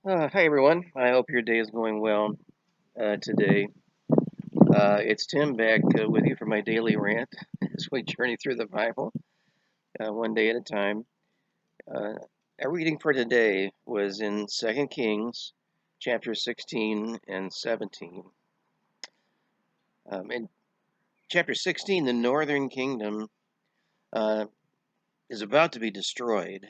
Hi everyone. I hope your day is going well today. It's Tim back with you for my daily rant as we journey through the Bible one day at a time. Uh, our reading for today was in 2 Kings chapter 16 and 17. In chapter 16, the northern kingdom uh, is about to be destroyed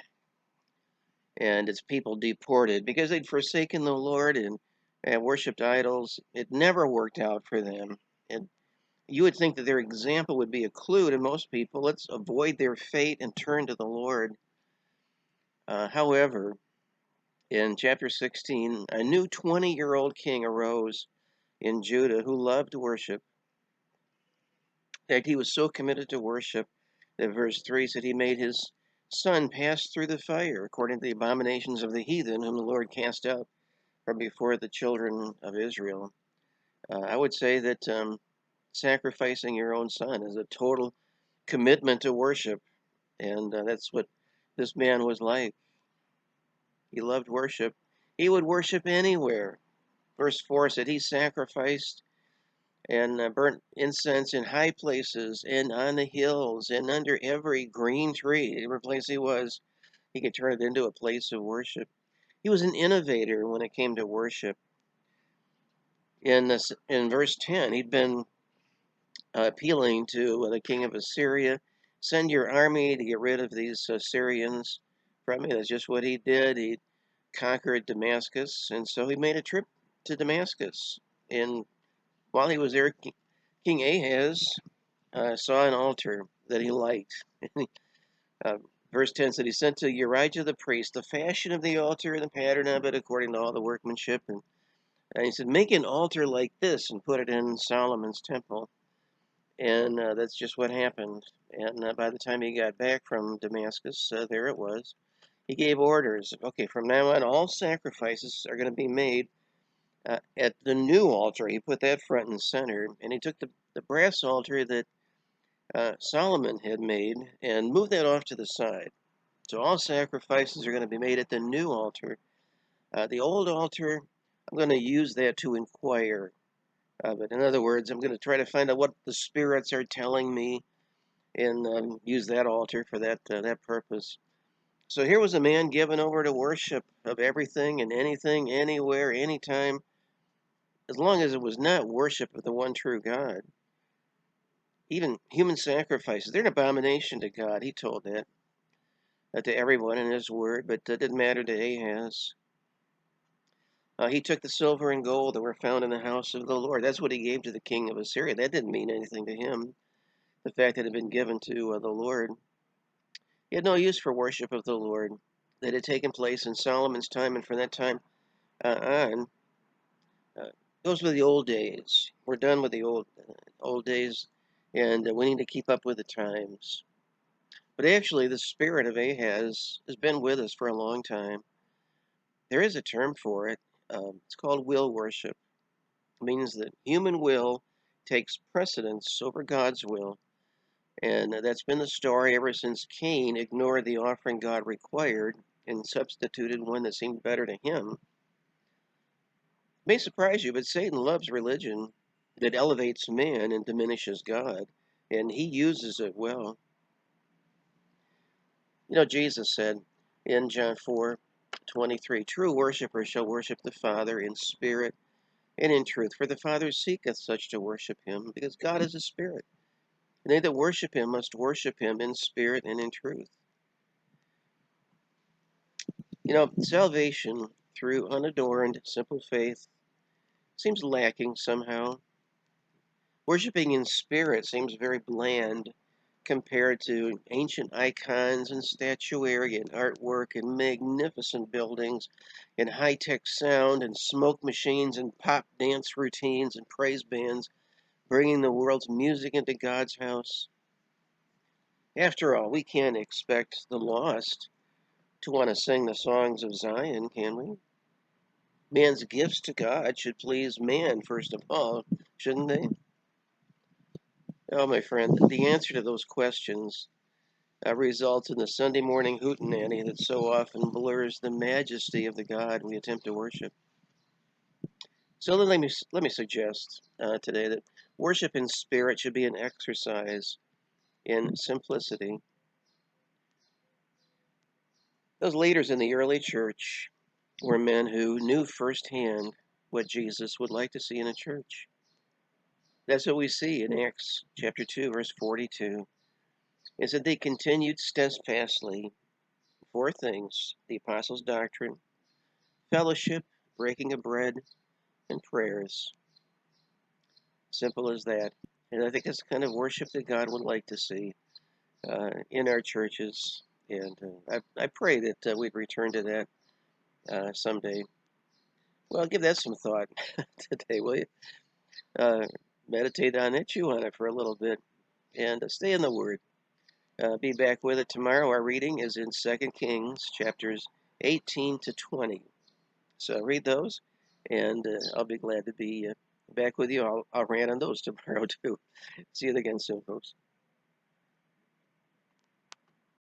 and its people deported because they'd forsaken the Lord and worshipped idols. It never worked out for them. And you would think that their example would be a clue to most people. Let's avoid their fate and turn to the Lord. However, in chapter 16, a new 20-year-old king arose in Judah who loved worship. In fact, he was so committed to worship that verse 3 said he made his son pass through the fire according to the abominations of the heathen whom the Lord cast out from before the children of Israel. I would say that sacrificing your own son is a total commitment to worship. And that's what this man was like. He loved worship. He would worship anywhere. Verse 4 said he sacrificed and burnt incense in high places and on the hills and under every green tree. Every place he was, he could turn it into a place of worship. He was an innovator when it came to worship. In verse 10, he'd been appealing to the king of Assyria, send your army to get rid of these Syrians from me. That's just what he did. He conquered Damascus, and so he made a trip to Damascus. And while he was there, King Ahaz saw an altar that he liked. uh, verse 10 said he sent to Urijah the priest the fashion of the altar and the pattern of it according to all the workmanship. And he said, make an altar like this and put it in Solomon's temple. And that's just what happened. And by the time he got back from Damascus, there it was. He gave orders. Okay, from now on, all sacrifices are going to be made at the new altar. He put that front and center. And he took the brass altar that Solomon had made and moved that off to the side. So all sacrifices are going to be made at the new altar. The old altar, I'm going to use that to inquire of it. In other words, I'm going to try to find out what the spirits are telling me and use that altar for that purpose. So here was a man given over to worship of everything and anything, anywhere, anytime, as long as it was not worship of the one true God. Even human sacrifices, they're an abomination to God. He told that to everyone in his word, but that didn't matter to Ahaz. He took the silver and gold that were found in the house of the Lord. That's what he gave to the king of Assyria. That didn't mean anything to him. The fact that it had been given to the Lord. He had no use for worship of the Lord that had taken place in Solomon's time, and from that time on, uh, those were the old days. We're done with the old days, and we need to keep up with the times. But actually, the spirit of Ahaz has been with us for a long time. There is a term for it. It's called will worship. It means that human will takes precedence over God's will. And that's been the story ever since Cain ignored the offering God required and substituted one that seemed better to him. It may surprise you, but Satan loves religion that elevates man and diminishes God, and he uses it well. You know, Jesus said in John 4:23, true worshippers shall worship the Father in spirit and in truth, for the Father seeketh such to worship him, because God is a spirit. And they that worship him must worship him in spirit and in truth. You know, salvation through unadorned, simple faith seems lacking somehow. Worshipping in spirit seems very bland compared to ancient icons and statuary and artwork and magnificent buildings and high-tech sound and smoke machines and pop dance routines and praise bands bringing the world's music into God's house. After all, we can't expect the lost to want to sing the songs of Zion, can we? Man's gifts to God should please man first of all, shouldn't they? Oh, my friend, the answer to those questions results in the Sunday morning hootenanny that so often blurs the majesty of the God we attempt to worship. So then let me suggest today that worship in spirit should be an exercise in simplicity. Those leaders in the early church were men who knew firsthand what Jesus would like to see in a church. That's what we see in Acts chapter 2, verse 42, is that they continued steadfastly four things: the apostles' doctrine, fellowship, breaking of bread, and prayers. Simple as that. And I think that's the kind of worship that God would like to see in our churches. And I pray that we'd return to that someday. Well, give that some thought today, will you? Uh, Meditate on it, chew on it for a little bit, and stay in the Word. Be back with it tomorrow. Our reading is in 2 Kings chapters 18 to 20. So read those, and I'll be glad to be back with you. I'll rant on those tomorrow, too. See you again soon, folks.